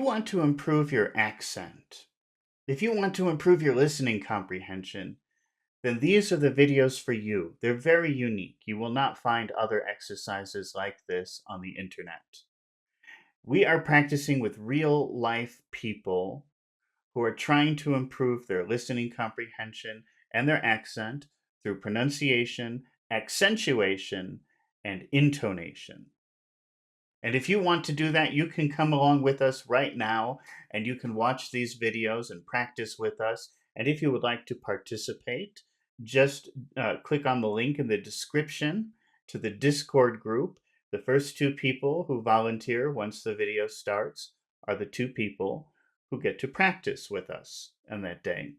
you want to improve your accent, if you want to improve your listening comprehension, then these are the videos for you. They're very unique. You will not find other exercises like this on the internet. We are practicing with real life people who are trying to improve their listening comprehension and their accent through pronunciation, accentuation, and intonation. And if you want to do that, you can come along with us right now and you can watch these videos and practice with us. And if you would like to participate, just click on the link in the description to the Discord group. The first two people who volunteer once the video starts are the two people who get to practice with us on that day.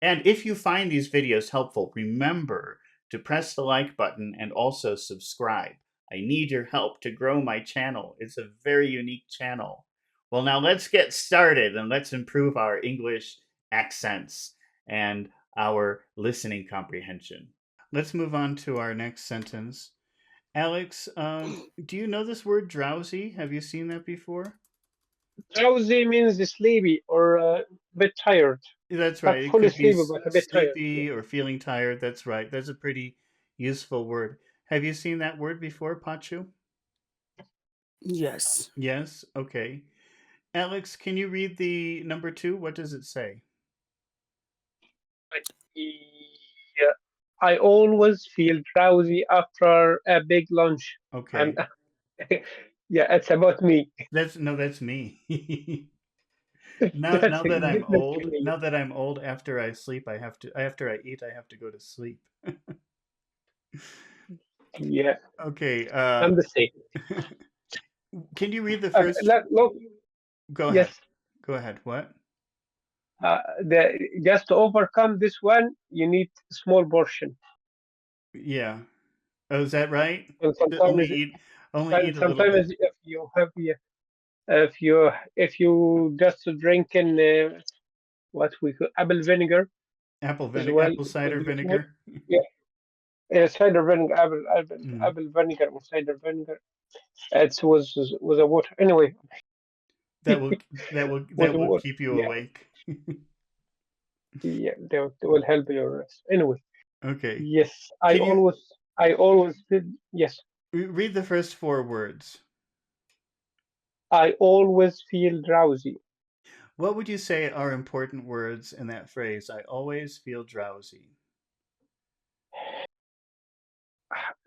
And if you find these videos helpful, remember to press the like button and also subscribe. I need your help to grow my channel. It's a very unique channel. Well, now let's get started and let's improve our English accents and our listening comprehension. Let's move on to our next sentence. Alex, do you know this word drowsy? Have you seen that before? Drowsy means sleepy or a bit tired. That's Not right. It fully could be sleepy, but a bit tired. Yeah. sleepy or feeling tired. That's right. That's a pretty useful word. Have you seen that word before, Pachu? Yes. Yes? Okay. Alex, can you read the number 2? What does it say? Yeah. I always feel drowsy after a big lunch. And Okay. yeah, it's about me. That's me. now That's now that I'm definitely old, me. now that I'm old, after I sleep, after I eat, I have to go to sleep. Yeah, Okay, I'm the same. can you read the first Look, go ahead. yes. Go ahead. What? Just to overcome this one, you need small portion. Yeah. Oh, is that right? And Only sometimes, eat a little bit. if you have, yeah, if you just drinking what we call apple vinegar as well, Apple cider with vinegar. yeah, cider vinegar, Mm. apple vinegar or cider vinegar. It was a water anyway. That will that will Was that a will water. keep you Yeah, awake. yeah, they will help your rest. Anyway, Okay. yes, Can you I always did. Yes, read the first 4 words? I always feel drowsy. What would you say are important words in that phrase? I always feel drowsy.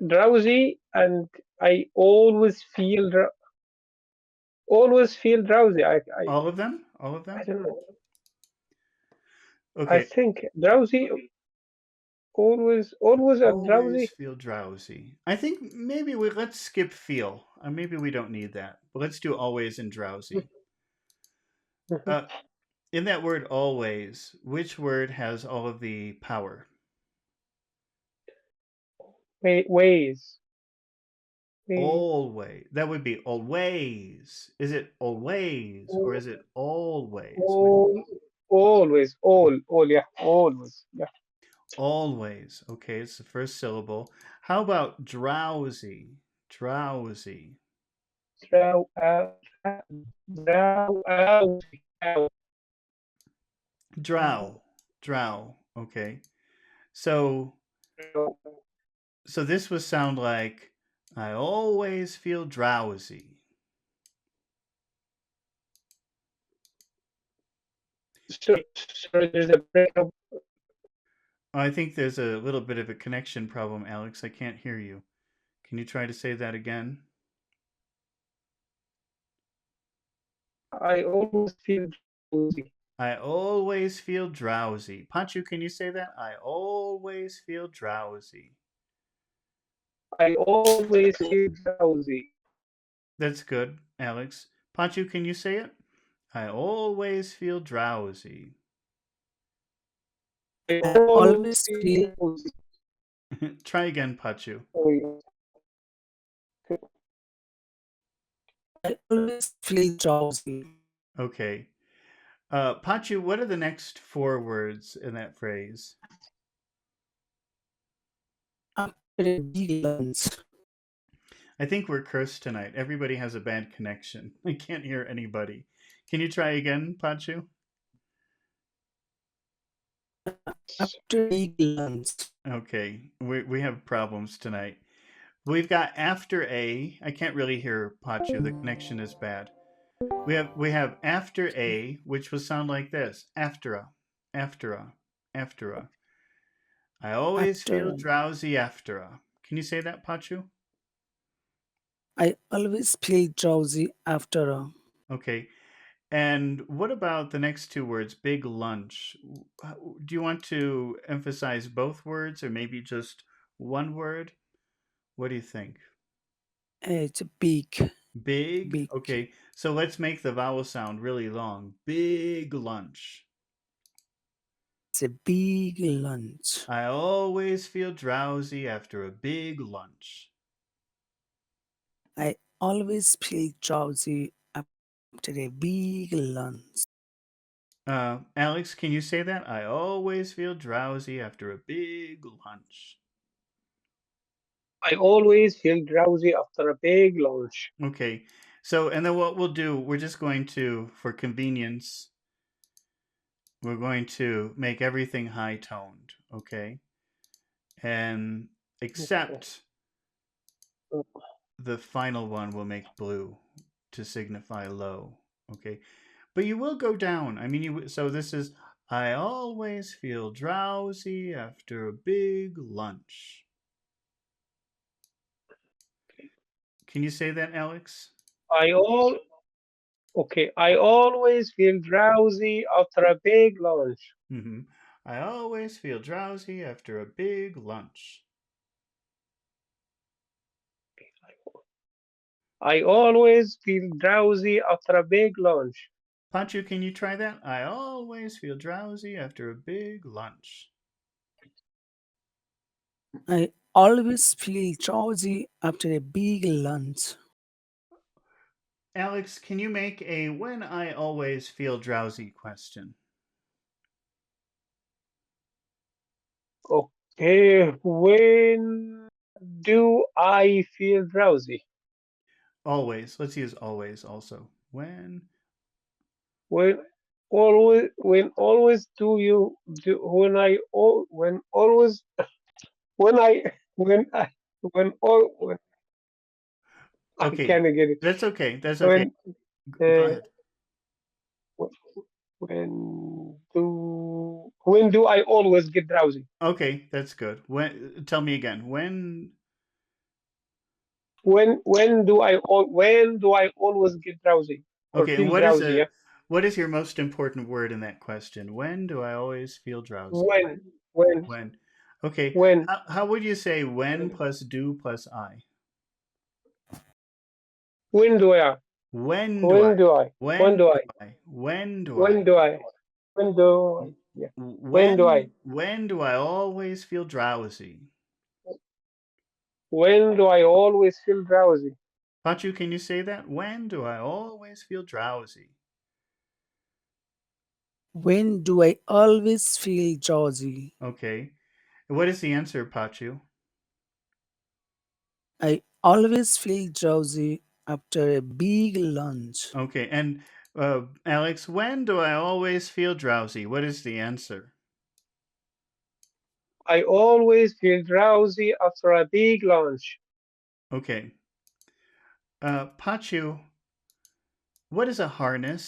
Drowsy, and I always feel drowsy. All of them? All of I them? don't know. I Okay. think drowsy, always a Always drowsy. feel drowsy. I think maybe let's skip feel. Maybe we don't need that. But let's do always and drowsy. Uh, in that word always, which word has all of the power? Ways. Always. That would be always. Is it always or is it always? All, yeah, always, yeah. Always. Okay, it's the first syllable. How about drowsy? Drowsy. Drow, drowsy, Drow. Drow. Okay. So drow. this would sound like I always feel drowsy. Sorry, there's a breakup. I think there's a little bit of a connection problem, Alex. I can't hear you. Can you try to say that again? I always feel drowsy. I always feel drowsy. Panchu, can you say that? I always feel drowsy. I always feel drowsy. That's good, Alex. Panchu, can you say it? I always feel drowsy. I I always always feel feel drowsy. Try again, Pachu. I always feel drowsy. Okay. Pachu, what are the next 4 words in that phrase? After a big lunch. I think we're cursed tonight. Everybody has a bad connection. I can't hear anybody. Can you try again, Pachu? After big lunch. Okay, we have problems tonight. We've got after a. I can't really hear Pachu. The connection is bad. We have after a, which will sound like this: after a, after a, after a. I always feel After drowsy after a. Can you say that, Pachu? I always feel drowsy after a Okay. And what about the next two words, big lunch? Do you want to emphasize both words or maybe just one word? What do you think? it's big, Big? big. Okay, so let's make the vowel sound really long. Big lunch. It's a big lunch. I always feel drowsy after a big lunch. I always feel drowsy after a big lunch. Alex, can you say that? I always feel drowsy after a big lunch. I always feel drowsy after a big lunch. Okay, so and then what we'll do, we're just going to, for convenience, we're going to make everything high toned, okay? And Okay. except the final one will make blue to signify low, okay? But you will go down. I mean, so this is I always feel drowsy after a big lunch. Can you say that, Alex? I all okay. I always feel drowsy after a big lunch. Mm-hmm. I always feel drowsy after a big lunch. I always feel drowsy after a big lunch. Pancho, can you try that? I always feel drowsy after a big lunch. I always feel drowsy after a big lunch. Alex, can you make a when I always feel drowsy question? Okay, when do I feel drowsy? Always. Let's use always also. When when always do you do when I al- when always when I when I when all when I Okay. can't get it. That's okay. That's okay. When Go uh, ahead. when do I always get drowsy? Okay, that's good. Tell me again. When do I always get drowsy or Okay, and feel drowsy? Yeah. what is your most important word in that question? When do I always feel drowsy? When when When? Okay. when How would you say when plus do plus I? when do I When do I? when do I when When do do I I? When do I? when do I when do I yeah when do I When do I always feel drowsy? when do I always feel drowsy? Pachu, can you say that? When do I always feel drowsy? When do I always feel drowsy? Okay. What is the answer, Pachu? I always feel drowsy after a big lunch. Okay, and Alex, when do I always feel drowsy? What is the answer? I always feel drowsy after a big lunch. Okay. Pachu, what is a harness?